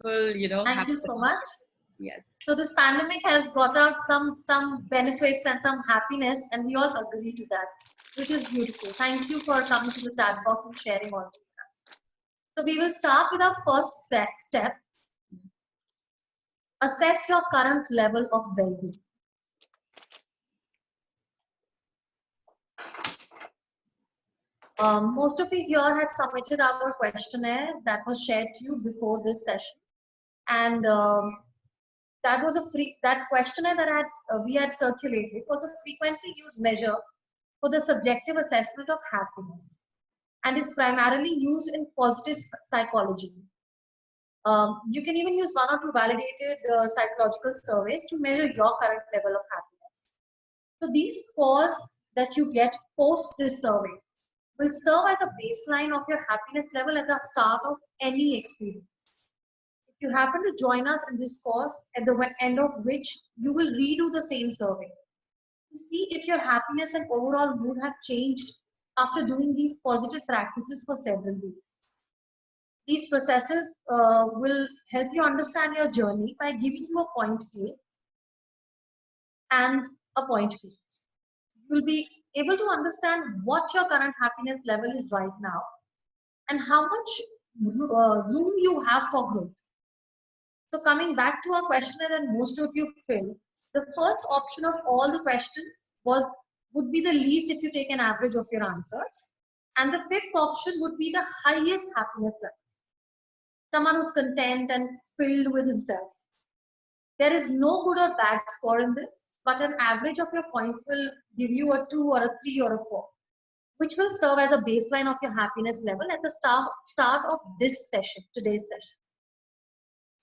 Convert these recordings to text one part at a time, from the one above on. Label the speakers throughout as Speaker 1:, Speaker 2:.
Speaker 1: Full,
Speaker 2: Thank you
Speaker 1: happy.
Speaker 2: so much.
Speaker 1: Yes.
Speaker 2: So this pandemic has got out some benefits and some happiness, and we all agree to that, which is beautiful. Thank you for coming to the chat box and sharing all this with us. So we will start with our first step. Assess your current level of well-being. Most of you here had submitted our questionnaire that was shared to you before this session, and that was that questionnaire that we had circulated was a frequently used measure for the subjective assessment of happiness, and is primarily used in positive psychology. You can even use one or two validated psychological surveys to measure your current level of happiness. So these scores that you get post this survey will serve as a baseline of your happiness level at the start of any experience. If you happen to join us in this course, at the end of which you will redo the same survey to see if your happiness and overall mood have changed after doing these positive practices for several weeks. These processes will help you understand your journey by giving you a point A and a point B. You'll be able to understand what your current happiness level is right now and how much room you have for growth. So coming back to our questionnaire that most of you filled, the first option of all the questions would be the least if you take an average of your answers. And the fifth option would be the highest happiness level. Someone who's content and filled with himself. There is no good or bad score in this, but an average of your points will give you a 2 or a 3 or a 4, which will serve as a baseline of your happiness level at the start of this session, today's session.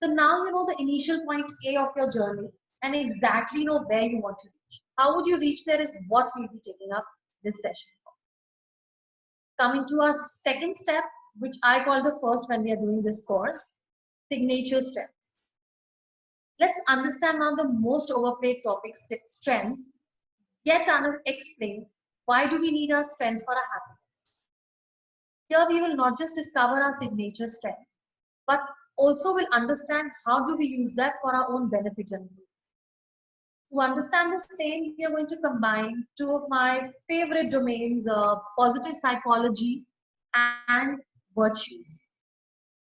Speaker 2: So now you know the initial point A of your journey and exactly know where you want to reach. How would you reach there is what we'll be taking up this session for. Coming to our second step, which I call the first when we are doing this course, signature strengths. Let's understand now the most overplayed topic, strengths, yet explain why do we need our strengths for our happiness. Here we will not just discover our signature strengths, but also will understand how do we use that for our own benefit and growth. To understand the same, we are going to combine two of my favorite domains, positive psychology and virtues.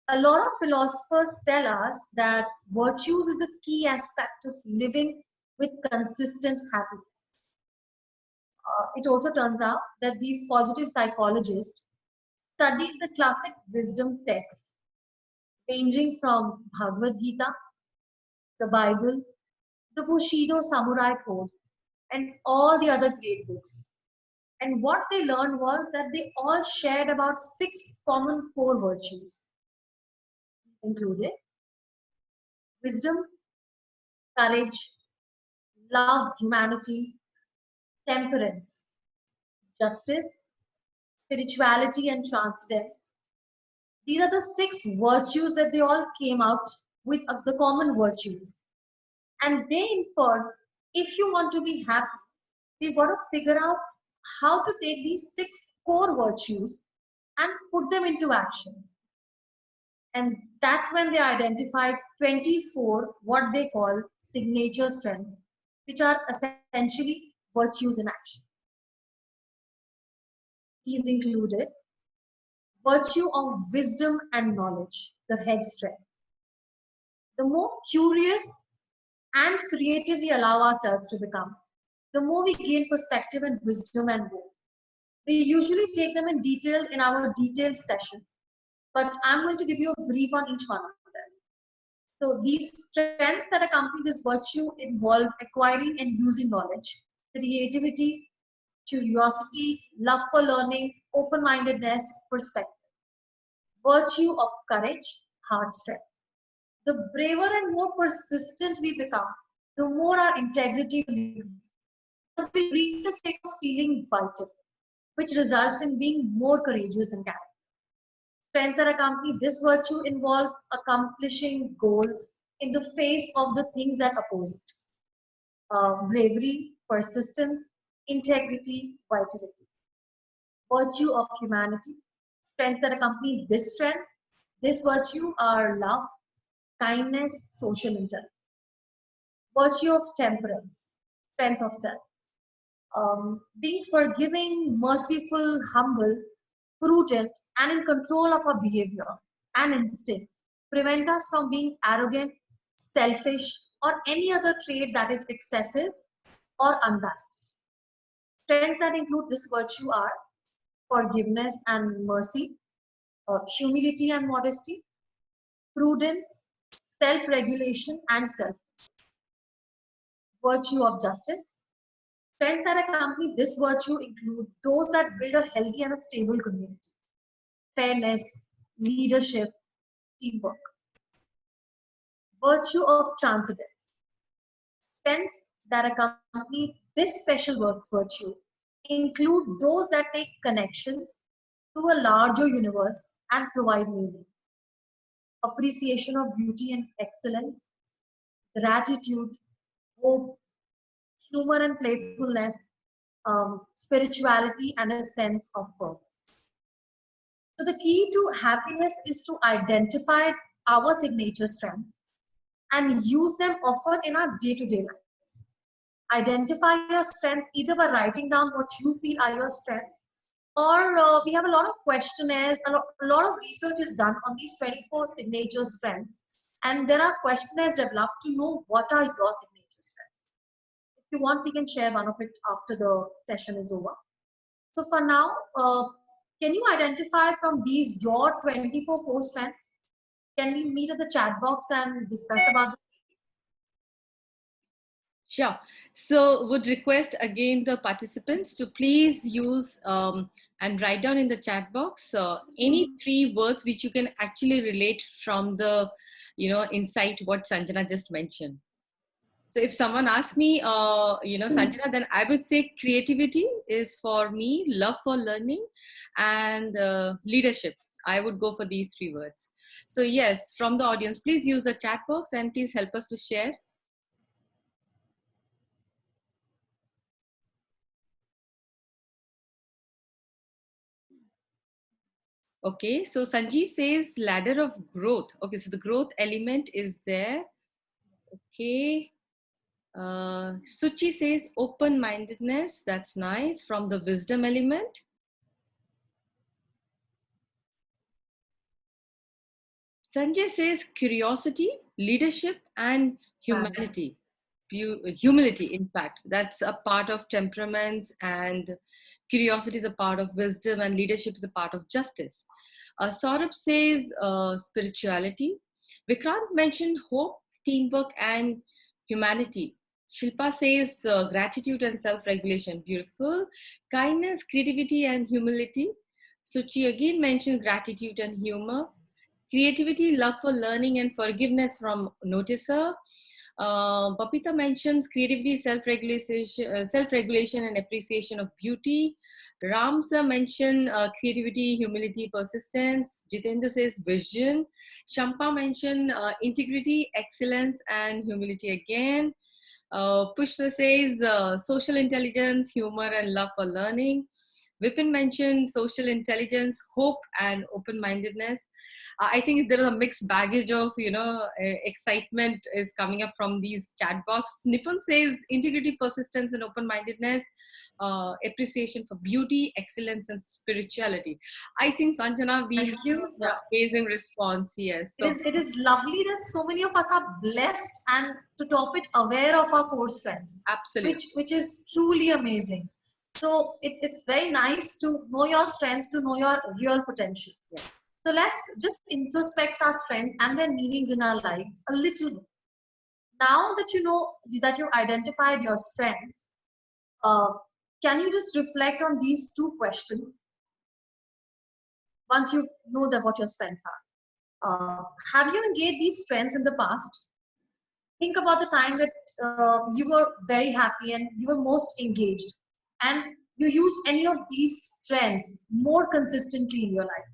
Speaker 2: A lot of philosophers tell us that virtues is the key aspect of living with consistent happiness. It also turns out that these positive psychologists studied the classic wisdom text ranging from Bhagavad Gita, the Bible, the Bushido Samurai Code, and all the other great books. And what they learned was that they all shared about 6 common core virtues, included wisdom, courage, love, humanity, temperance, justice, spirituality, and transcendence. These are the 6 virtues that they all came out with, the common virtues. And they inferred, if you want to be happy, we've got to figure out how to take these 6 core virtues and put them into action. And that's when they identified 24 what they call signature strengths, which are essentially virtues in action. These included virtue of wisdom and knowledge, the head strength. The more curious and creative we allow ourselves to become, the more we gain perspective and wisdom and growth. We usually take them in detail in our detailed sessions, but I'm going to give you a brief on each one of them. So these strengths that accompany this virtue involve acquiring and using knowledge, creativity, curiosity, love for learning, open-mindedness, perspective. Virtue of courage, heart strength. The braver and more persistent we become, the more our integrity leaves, because we reach the state of feeling vital, which results in being more courageous and character. Strengths that accompany this virtue involve accomplishing goals in the face of the things that oppose it. Bravery, persistence, integrity, vitality. Virtue of humanity. Strengths that accompany this strength, this virtue are love, kindness, social intelligence. Virtue of temperance, strength of self. Being forgiving, merciful, humble, prudent, and in control of our behavior and instincts prevent us from being arrogant, selfish, or any other trait that is excessive or unbalanced. Strengths that include this virtue are forgiveness and mercy, humility and modesty, prudence, self regulation, and self virtue of justice. Trends that accompany this virtue include those that build a healthy and a stable community, fairness, leadership, teamwork. Virtue of transcendence. Trends that accompany this special virtue include those that take connections to a larger universe and provide meaning. Appreciation of beauty and excellence, gratitude, hope, humor and playfulness, spirituality, and a sense of purpose. So, the key to happiness is to identify our signature strengths and use them often in our day to day lives. Identify your strength either by writing down what you feel are your strengths, or we have a lot of questionnaires, a lot of research is done on these 24 signature strengths, and there are questionnaires developed to know what are your signature strengths. If you want, we can share one of it after the session is over. So for now, can you identify from these your 24 core strengths? Can we meet at the chat box and discuss about it?
Speaker 1: Sure. So would request again the participants to please use and write down in the chat box any 3 words which you can actually relate from the, insight what Sanjana just mentioned. So if someone asks me, Sanjana, then I would say creativity is for me, love for learning, and leadership. I would go for these 3 words. So yes, from the audience, please use the chat box and please help us to share. Okay, so Sanjeev says ladder of growth. Okay, so the growth element is there. Okay. Suchi says open-mindedness. That's nice. From the wisdom element. Sanjay says curiosity, leadership, and humanity. Humility, in fact. That's a part of temperaments, and curiosity is a part of wisdom, and leadership is a part of justice. Saurabh says spirituality. Vikrant mentioned hope, teamwork, and humanity. Shilpa says gratitude and self-regulation. Beautiful. Kindness, creativity, and humility. Suchi again mentioned gratitude and humor. Creativity, love for learning, and forgiveness from noticer. Papita mentions creativity, self-regulation, and appreciation of beauty. Ramsa mentioned creativity, humility, persistence. Jitendra says vision. Shampa mentioned integrity, excellence, and humility again. Pushpa says social intelligence, humor, and love for learning. Vipin mentioned social intelligence, hope, and open-mindedness. I think there is a mixed baggage of, excitement is coming up from these chat box. Nipun says integrity, persistence, and open-mindedness, appreciation for beauty, excellence, and spirituality. I think, Sanjana, we have an amazing response. Yes. So
Speaker 2: it is lovely that so many of us are blessed and to top it aware of our core strengths.
Speaker 1: Absolutely.
Speaker 2: Which is truly amazing. So it's very nice to know your strengths, to know your real potential.
Speaker 1: Yes.
Speaker 2: So let's just introspect our strengths and their meanings in our lives a little bit. Now that you know that you identified your strengths, can you just reflect on these 2 questions once you know that what your strengths are? Have you engaged these strengths in the past? Think about the time that you were very happy and you were most engaged, and you used any of these strengths more consistently in your life.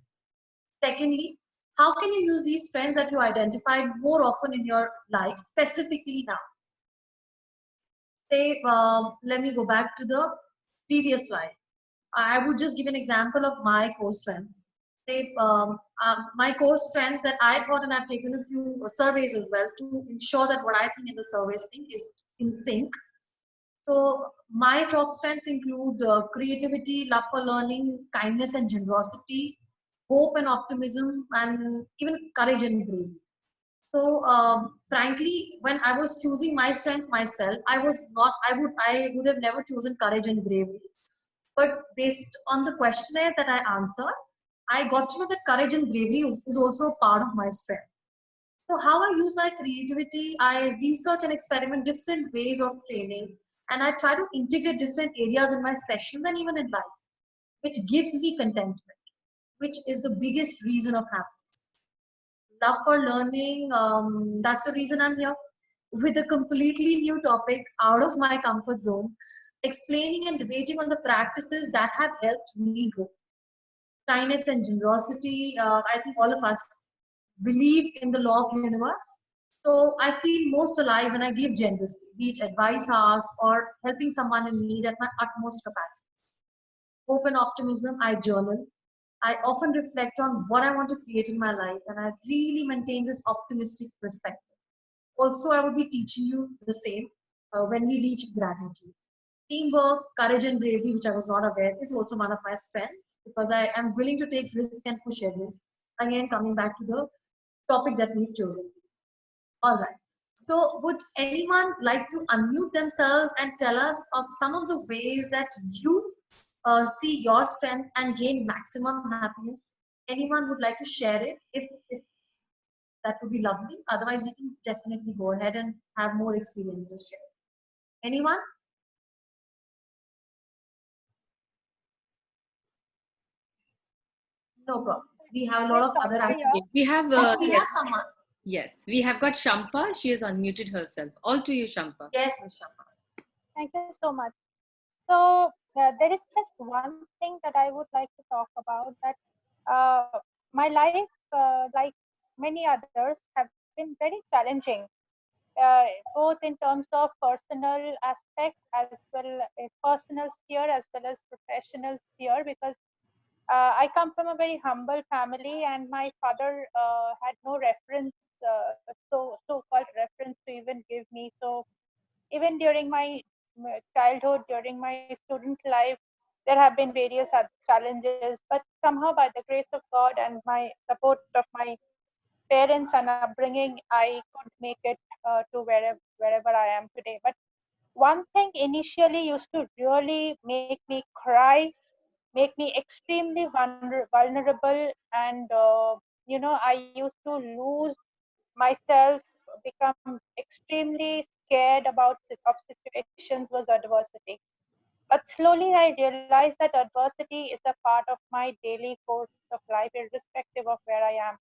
Speaker 2: Secondly, how can you use these strengths that you identified more often in your life, specifically now? Say, let me go back to the previous slide. I would just give an example of my core strengths. say, my core strengths that I thought, and I've taken a few surveys as well to ensure that what I think in the surveys thing is in sync. So my top strengths include creativity, love for learning, kindness and generosity, hope and optimism, and even courage and bravery. So frankly, when I was choosing my strengths myself, I was not. I would have never chosen courage and bravery. But based on the questionnaire that I answered, I got to know that courage and bravery is also a part of my strength. So how I use my creativity, I research and experiment different ways of training, and I try to integrate different areas in my sessions and even in life, which gives me contentment, which is the biggest reason of happiness. Love for learning, that's the reason I'm here with a completely new topic out of my comfort zone, explaining and debating on the practices that have helped me grow. Kindness and generosity, I think all of us believe in the law of universe. So I feel most alive when I give generously, be it advice asked or helping someone in need at my utmost capacity. Hope and optimism, I journal. I often reflect on what I want to create in my life, and I really maintain this optimistic perspective. Also, I would be teaching you the same when we reach gratitude. Teamwork, courage, and bravery, which I was not aware, is also one of my strengths because I am willing to take risks and push edges. Again, coming back to the topic that we've chosen. All right. So, would anyone like to unmute themselves and tell us of some of the ways that you see your strength and gain maximum happiness? Anyone would like to share it? If that would be lovely. Otherwise, we can definitely go ahead and have more experiences shared. Anyone? No problems. We have a lot
Speaker 3: Yes,
Speaker 2: of other
Speaker 3: Dr. Yeah.
Speaker 2: activities.
Speaker 1: Okay, we have,
Speaker 2: Oh, we
Speaker 1: yes,
Speaker 2: have someone.
Speaker 1: yes, we have got Shampa. She has unmuted herself. All to you, Shampa.
Speaker 2: Yes, Ms. Sharma.
Speaker 3: Thank you so much. So there is just one thing that I would like to talk about, that my life, like many others, have been very challenging, both in terms of personal aspect as well, personal sphere as well as professional sphere, because I come from a very humble family, and my father had no reference, so-called reference to even give me. So even during my childhood, during my student life, there have been various other challenges, but somehow by the grace of God and my support of my parents and upbringing, I could make it to wherever I am today. But one thing initially used to really make me cry, make me extremely vulnerable, and I used to lose myself, become extremely scared of situations, was adversity. But slowly I realized that adversity is a part of my daily course of life, irrespective of where I am.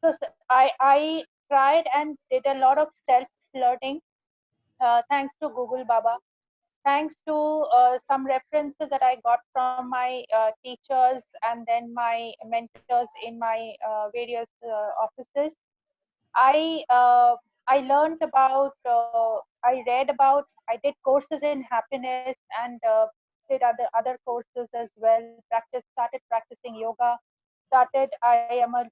Speaker 3: So I tried and did a lot of self learning, thanks to Google Baba, thanks to some references that I got from my teachers and then my mentors in my various offices. I uh, I learned about, I read about, I did courses in happiness, and did other courses as well. Started practicing yoga. Started, I am a,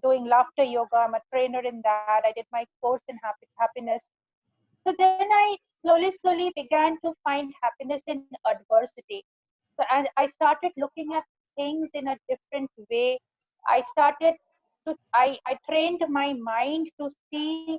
Speaker 3: doing laughter yoga. I'm a trainer in that. I did my course in happiness. So then I slowly began to find happiness in adversity. So, and I started looking at things in a different way. I started I trained my mind to see